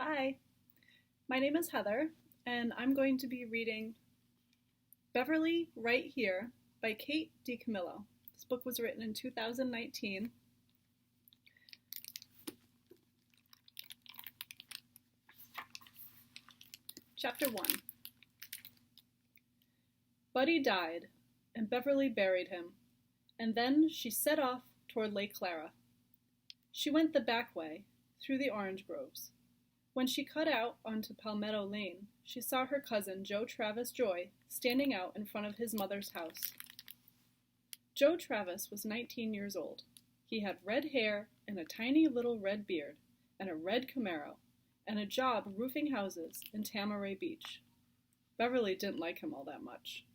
Hi, my name is Heather, and I'm going to be reading Beverly Right Here by Kate DiCamillo. This book was written in 2019. Chapter 1. Buddy died, and Beverly buried him, and then she set off toward Lake Clara. She went the back way, through the orange groves. When she cut out onto Palmetto Lane, she saw her cousin, Joe Travis Joy, standing out in front of his mother's house. Joe Travis was 19 years old. He had red hair and a tiny little red beard, and a red Camaro, and a job roofing houses in Tamaray Beach. Beverly didn't like him all that much.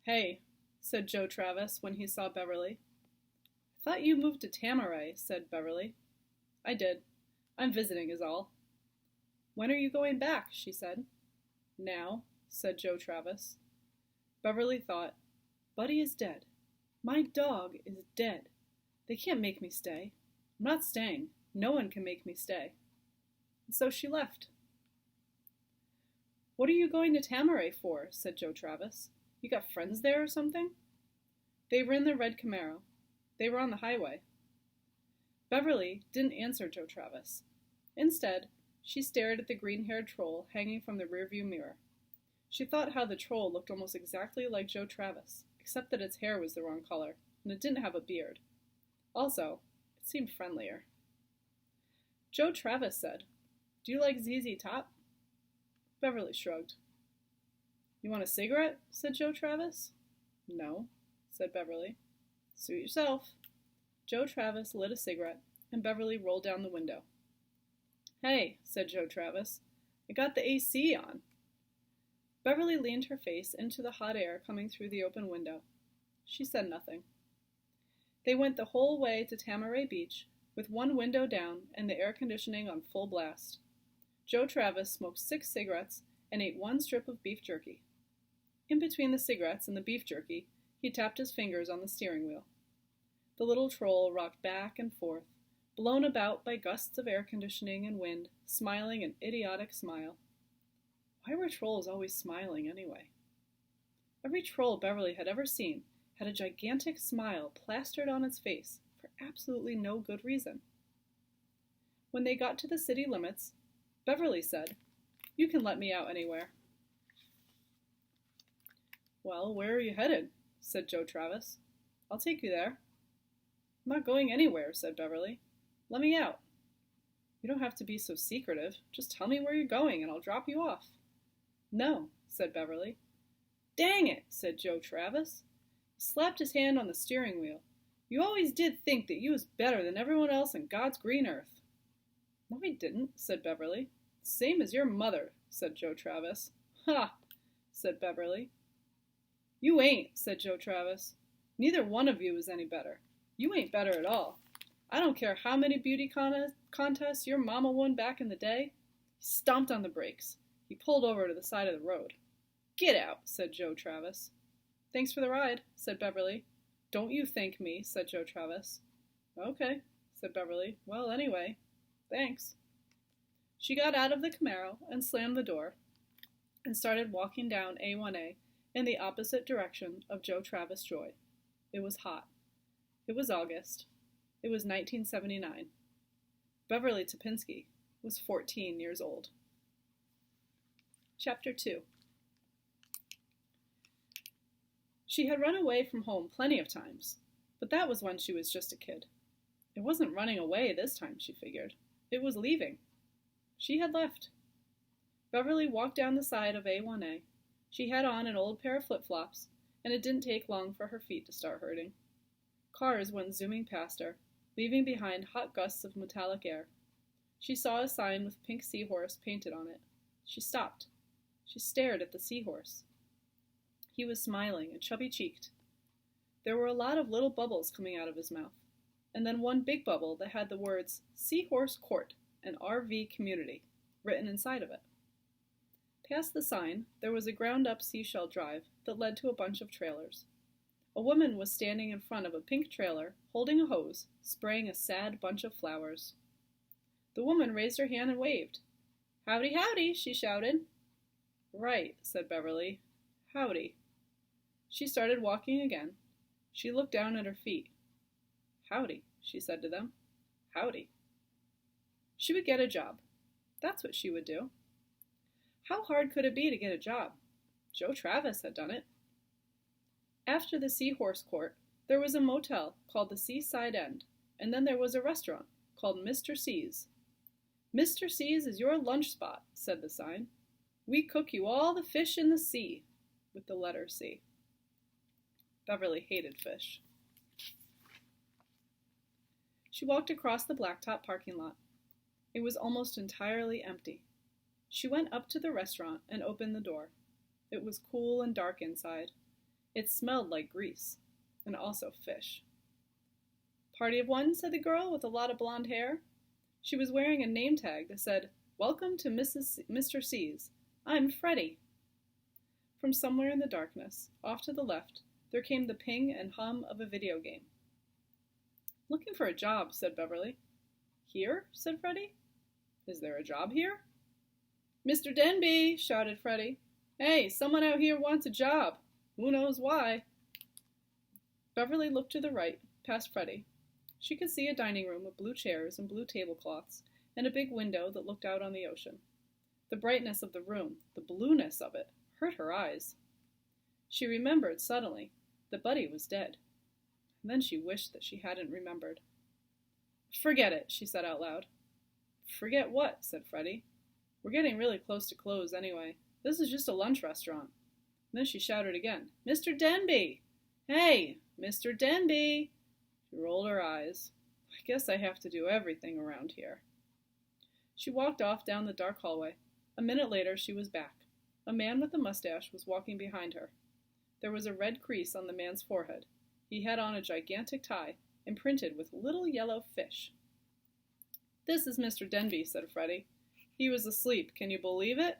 "Hey," said Joe Travis when he saw Beverly. "I thought you moved to Tamaray," said Beverly. "I did. I'm visiting is all." "When are you going back?" she said. "Now," said Joe Travis. Beverly thought, "Buddy is dead. My dog is dead. They can't make me stay. I'm not staying. No one can make me stay." And so she left. "What are you going to Tamaray for?" said Joe Travis. "You got friends there or something?" They were in the red Camaro. They were on the highway. Beverly didn't answer Joe Travis. Instead, she stared at the green-haired troll hanging from the rearview mirror. She thought how the troll looked almost exactly like Joe Travis, except that its hair was the wrong color, and it didn't have a beard. Also, it seemed friendlier. Joe Travis said, "Do you like ZZ Top?" Beverly shrugged. "You want a cigarette?" said Joe Travis. "No," said Beverly. "Suit yourself." Joe Travis lit a cigarette, and Beverly rolled down the window. "Hey," said Joe Travis, "I got the AC on." Beverly leaned her face into the hot air coming through the open window. She said nothing. They went the whole way to Tamaray Beach, with one window down and the air conditioning on full blast. Joe Travis smoked 6 cigarettes and ate 1 strip of beef jerky. In between the cigarettes and the beef jerky, he tapped his fingers on the steering wheel. The little troll rocked back and forth, blown about by gusts of air conditioning and wind, smiling an idiotic smile. Why were trolls always smiling anyway? Every troll Beverly had ever seen had a gigantic smile plastered on its face for absolutely no good reason. When they got to the city limits, Beverly said, "You can let me out anywhere." "Well, where are you headed?" said Joe Travis. "I'll take you there." "I'm not going anywhere," said Beverly. "Let me out." "You don't have to be so secretive. Just tell me where you're going and I'll drop you off." "No," said Beverly. "Dang it," said Joe Travis. He slapped his hand on the steering wheel. "You always did think that you was better than everyone else in God's green earth." "No, I didn't," said Beverly. "Same as your mother," said Joe Travis. "Ha," said Beverly. "You ain't," said Joe Travis. "Neither one of you is any better. You ain't better at all. I don't care how many beauty contests your mama won back in the day." He stomped on the brakes. He pulled over to the side of the road. "Get out," said Joe Travis. "Thanks for the ride," said Beverly. "Don't you thank me," said Joe Travis. "Okay," said Beverly. "Well, anyway, thanks." She got out of the Camaro and slammed the door and started walking down A1A in the opposite direction of Joe Travis Joy. It was hot. It was August. It was 1979. Beverly Topinski was 14 years old. Chapter 2. She had run away from home plenty of times, but that was when she was just a kid. It wasn't running away this time, she figured. It was leaving. She had left. Beverly walked down the side of A1A. She had on an old pair of flip-flops, and it didn't take long for her feet to start hurting. Cars went zooming past her, leaving behind hot gusts of metallic air. She saw a sign with pink Seahorse painted on it. She stopped. She stared at the Seahorse. He was smiling and chubby-cheeked. There were a lot of little bubbles coming out of his mouth, and then one big bubble that had the words Seahorse Court and RV Community written inside of it. Past the sign, there was a ground-up seashell drive that led to a bunch of trailers. A woman was standing in front of a pink trailer, holding a hose, spraying a sad bunch of flowers. The woman raised her hand and waved. "Howdy, howdy," she shouted. "Right," said Beverly. "Howdy." She started walking again. She looked down at her feet. "Howdy," she said to them. "Howdy." She would get a job. That's what she would do. How hard could it be to get a job? Joe Travis had done it. After the Seahorse Court, there was a motel called the Seaside End, and then there was a restaurant called Mr. C's. "Mr. C's is your lunch spot," said the sign. "We cook you all the fish in the sea," with the letter C. Beverly hated fish. She walked across the blacktop parking lot. It was almost entirely empty. She went up to the restaurant and opened the door. It was cool and dark inside. It smelled like grease, and also fish. "Party of one," said the girl with a lot of blonde hair. She was wearing a name tag that said, "Welcome to Mr. C's. I'm Freddie." From somewhere in the darkness, off to the left, there came the ping and hum of a video game. "Looking for a job," said Beverly. "Here?" said Freddie. "Is there a job here?" "Mr. Denby!" shouted Freddie. "Hey, someone out here wants a job. Who knows why?" Beverly looked to the right, past Freddie. She could see a dining room with blue chairs and blue tablecloths, and a big window that looked out on the ocean. The brightness of the room, the blueness of it, hurt her eyes. She remembered suddenly that Buddy was dead. And then she wished that she hadn't remembered. "Forget it," she said out loud. "Forget what?" said Freddie. "We're getting really close to close anyway. This is just a lunch restaurant." And then she shouted again, "Mr. Denby! Hey, Mr. Denby!" She rolled her eyes. "I guess I have to do everything around here." She walked off down the dark hallway. A minute later she was back. A man with a mustache was walking behind her. There was a red crease on the man's forehead. He had on a gigantic tie, imprinted with little yellow fish. "This is Mr. Denby," said Freddie. "He was asleep. Can you believe it?"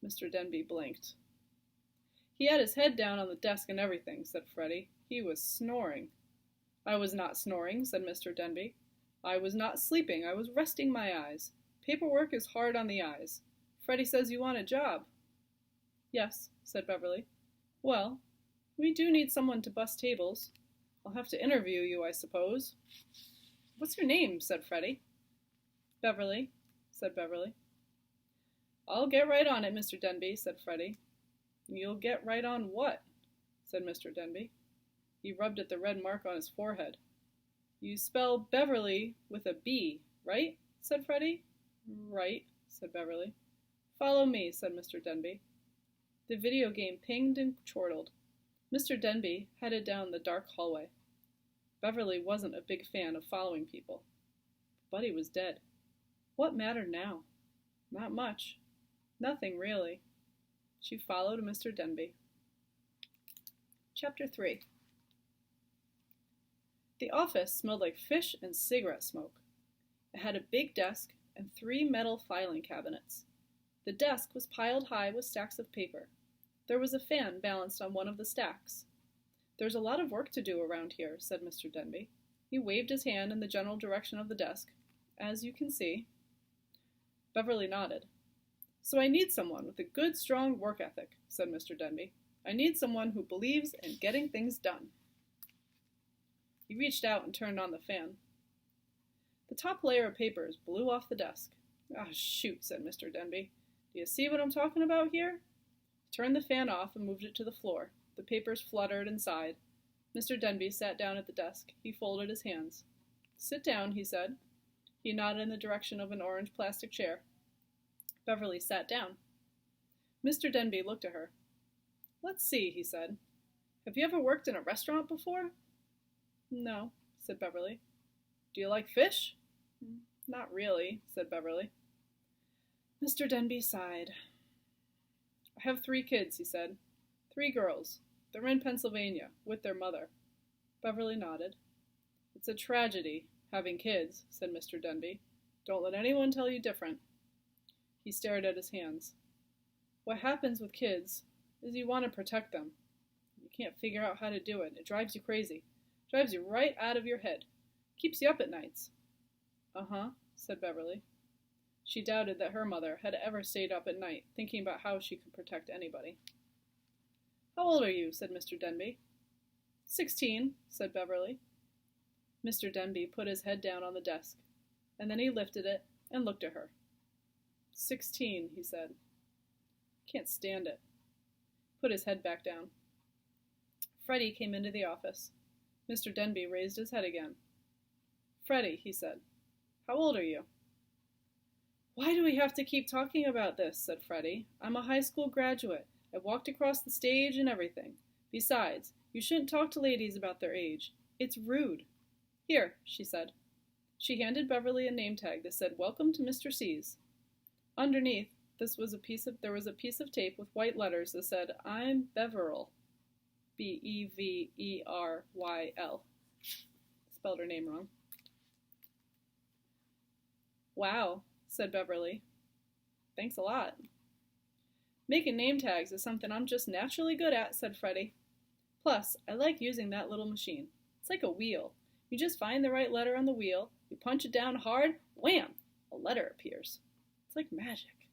Mr. Denby blinked. "He had his head down on the desk and everything," said Freddie. "He was snoring." "I was not snoring," said Mr. Denby. "I was not sleeping. I was resting my eyes. Paperwork is hard on the eyes. Freddie says you want a job." "Yes," said Beverly. "Well, we do need someone to bus tables. I'll have to interview you, I suppose." "What's your name?" said Freddie. "Beverly," said Beverly. "I'll get right on it, Mr. Denby," said Freddie. "You'll get right on what?" said Mr. Denby. He rubbed at the red mark on his forehead. "You spell Beverly with a B, right?" said Freddie. "Right," said Beverly. "Follow me," said Mr. Denby. The video game pinged and chortled. Mr. Denby headed down the dark hallway. Beverly wasn't a big fan of following people. Buddy was dead. What mattered now? Not much. Nothing, really. She followed Mr. Denby. Chapter 3. The office smelled like fish and cigarette smoke. It had a big desk and 3 metal filing cabinets. The desk was piled high with stacks of paper. There was a fan balanced on one of the stacks. "There's a lot of work to do around here," said Mr. Denby. He waved his hand in the general direction of the desk. "As you can see." Beverly nodded. "So I need someone with a good, strong work ethic," said Mr. Denby. "I need someone who believes in getting things done." He reached out and turned on the fan. The top layer of papers blew off the desk. "Ah, shoot," said Mr. Denby. "Do you see what I'm talking about here?" He turned the fan off and moved it to the floor. The papers fluttered and sighed. Mr. Denby sat down at the desk. He folded his hands. "Sit down," he said. He nodded in the direction of an orange plastic chair. Beverly sat down. Mr. Denby looked at her. "Let's see," he said. "Have you ever worked in a restaurant before?" "No," said Beverly. "Do you like fish?" "Not really," said Beverly. Mr. Denby sighed. "I have 3 kids," he said. 3 girls. They're in Pennsylvania, with their mother." Beverly nodded. "It's a tragedy, having kids," said Mr. Denby. "Don't let anyone tell you different." He stared at his hands. "What happens with kids is you want to protect them. You can't figure out how to do it. It drives you crazy. Drives you right out of your head. Keeps you up at nights." "Uh-huh," said Beverly. She doubted that her mother had ever stayed up at night thinking about how she could protect anybody. How old are you? Said Mr. Denby. 16, said Beverly. Mr. Denby put his head down on the desk, and then he lifted it and looked at her. 16, he said. Can't stand it. Put his head back down. Freddie came into the office. Mr. Denby raised his head again. Freddie, he said, how old are you? Why do we have to keep talking about this? Said Freddie. I'm a high school graduate. I walked across the stage and everything. Besides, you shouldn't talk to ladies about their age. It's rude. Here, she said. She handed Beverly a name tag that said, Welcome to Mr. C's. Underneath, there was a piece of tape with white letters that said, I'm Beverly. Beverlyl. Spelled her name wrong. Wow, said Beverly. Thanks a lot. Making name tags is something I'm just naturally good at, said Freddie. Plus, I like using that little machine. It's like a wheel. You just find the right letter on the wheel, you punch it down hard, wham! A letter appears. It's like magic.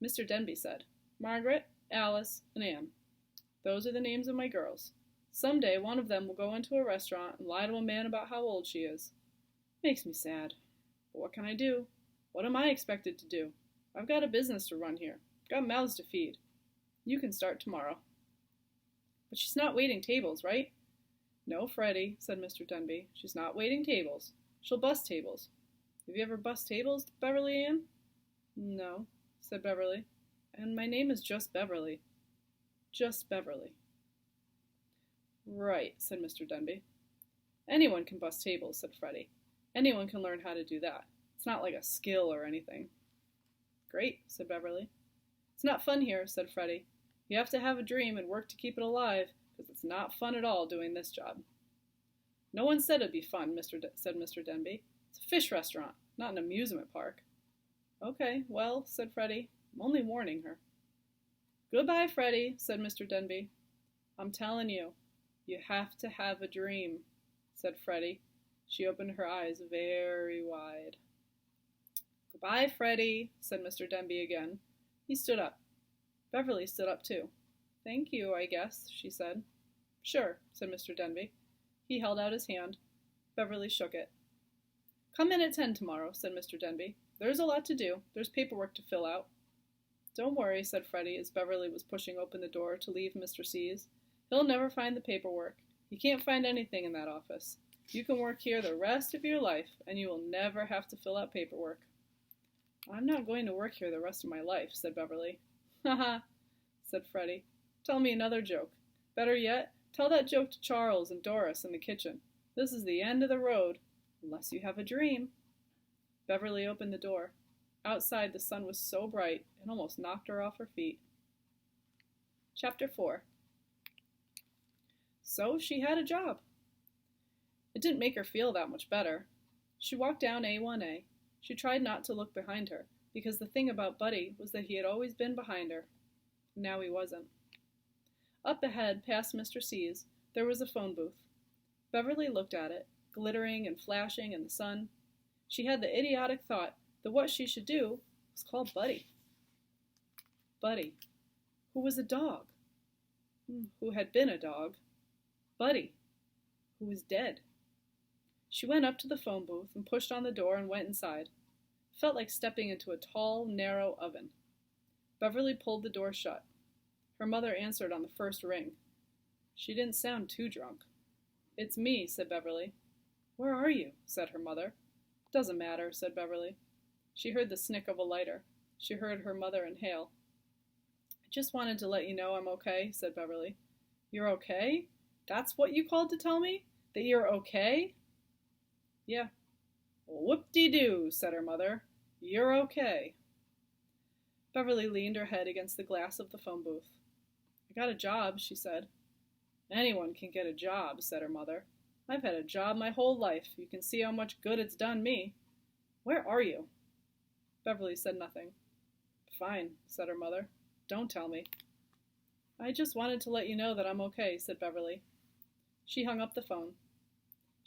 Mr. Denby said, Margaret, Alice, and Anne. Those are the names of my girls. Someday one of them will go into a restaurant and lie to a man about how old she is. Makes me sad. But what can I do? What am I expected to do? I've got a business to run here. Got mouths to feed. You can start tomorrow. But she's not waiting tables, right? No, Freddie, said Mr. Denby. She's not waiting tables. She'll bus tables. Have you ever bussed tables, Beverly Ann? No, said Beverly. And my name is just Beverly. Just Beverly. Right, said Mr. Denby. Anyone can bus tables, said Freddie. Anyone can learn how to do that. It's not like a skill or anything. Great, said Beverly. It's not fun here, said Freddie. You have to have a dream and work to keep it alive, because it's not fun at all doing this job. No one said it'd be fun, said Mr. Denby. It's a fish restaurant, not an amusement park. Okay, well, said Freddie. I'm only warning her. Goodbye, Freddie, said Mr. Denby. I'm telling you, you have to have a dream, said Freddie. She opened her eyes very wide. Goodbye, Freddie, said Mr. Denby again. He stood up. Beverly stood up too. Thank you, I guess, she said. Sure, said Mr. Denby. He held out his hand. Beverly shook it. Come in at 10 tomorrow, said Mr. Denby. There's a lot to do. There's paperwork to fill out. Don't worry, said Freddie as Beverly was pushing open the door to leave Mr. C's. He'll never find the paperwork. He can't find anything in that office. You can work here the rest of your life, and you will never have to fill out paperwork. I'm not going to work here the rest of my life, said Beverly. Ha ha, said Freddie. Tell me another joke. Better yet, tell that joke to Charles and Doris in the kitchen. This is the end of the road, unless you have a dream. Beverly opened the door. Outside, the sun was so bright, it almost knocked her off her feet. Chapter 4. So she had a job. It didn't make her feel that much better. She walked down A1A. She tried not to look behind her, because the thing about Buddy was that he had always been behind her. Now he wasn't. Up ahead, past Mr. C's, there was a phone booth. Beverly looked at it, glittering and flashing in the sun. She had the idiotic thought that what she should do was call Buddy. Buddy, who was a dog, who had been a dog. Buddy, who was dead. She went up to the phone booth and pushed on the door and went inside. It felt like stepping into a tall, narrow oven. Beverly pulled the door shut. Her mother answered on the first ring. She didn't sound too drunk. It's me, said Beverly. Where are you? Said her mother. Doesn't matter, said Beverly. She heard the snick of a lighter. She heard her mother inhale. I just wanted to let you know I'm okay, said Beverly. You're okay? That's what you called to tell me? That you're okay? Yeah. Whoop-de-doo, said her mother. You're okay. Beverly leaned her head against the glass of the phone booth. I got a job, she said. Anyone can get a job, said her mother. I've had a job my whole life. You can see how much good it's done me. Where are you? Beverly said nothing. Fine, said her mother. Don't tell me. I just wanted to let you know that I'm okay, said Beverly. She hung up the phone.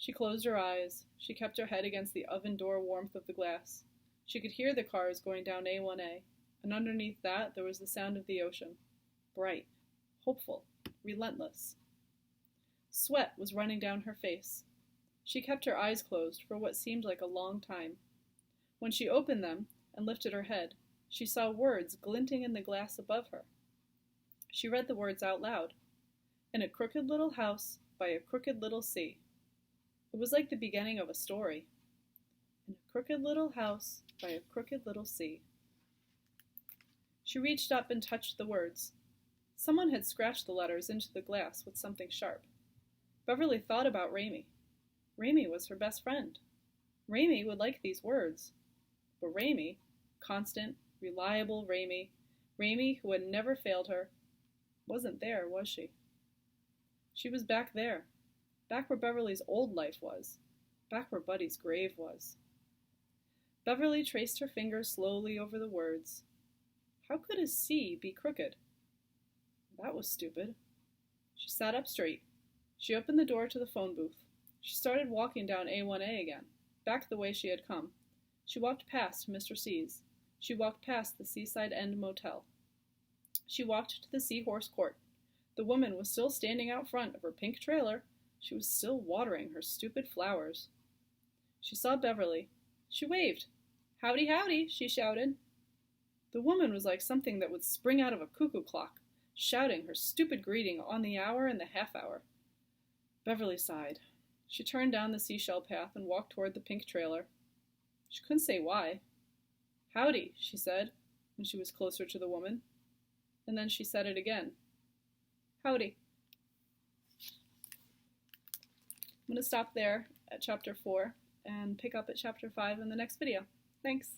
She closed her eyes. She kept her head against the oven door warmth of the glass. She could hear the cars going down A1A, and underneath that there was the sound of the ocean. Bright, hopeful, relentless. Sweat was running down her face. She kept her eyes closed for what seemed like a long time. When she opened them and lifted her head, she saw words glinting in the glass above her. She read the words out loud. In a crooked little house by a crooked little sea. It was like the beginning of a story. In a crooked little house by a crooked little sea. She reached up and touched the words. Someone had scratched the letters into the glass with something sharp. Beverly thought about Raymie. Raymie was her best friend. Raymie would like these words. But Raymie, constant, reliable Raymie, Raymie who had never failed her, wasn't there, was she? She was back there, back where Beverly's old life was, back where Buddy's grave was. Beverly traced her fingers slowly over the words. How could a C be crooked? That was stupid. She sat up straight. She opened the door to the phone booth. She started walking down A1A again, back the way she had come. She walked past Mr. C's. She walked past the Seaside End Motel. She walked to the Seahorse Court. The woman was still standing out front of her pink trailer. She was still watering her stupid flowers. She saw Beverly. She waved. Howdy, howdy, she shouted. The woman was like something that would spring out of a cuckoo clock, shouting her stupid greeting on the hour and the half hour. Beverly sighed. She turned down the seashell path and walked toward the pink trailer. She couldn't say why. Howdy, she said, when she was closer to the woman. And then she said it again. Howdy. I'm going to stop there at chapter 4 and pick up at chapter 5 in the next video. Thanks.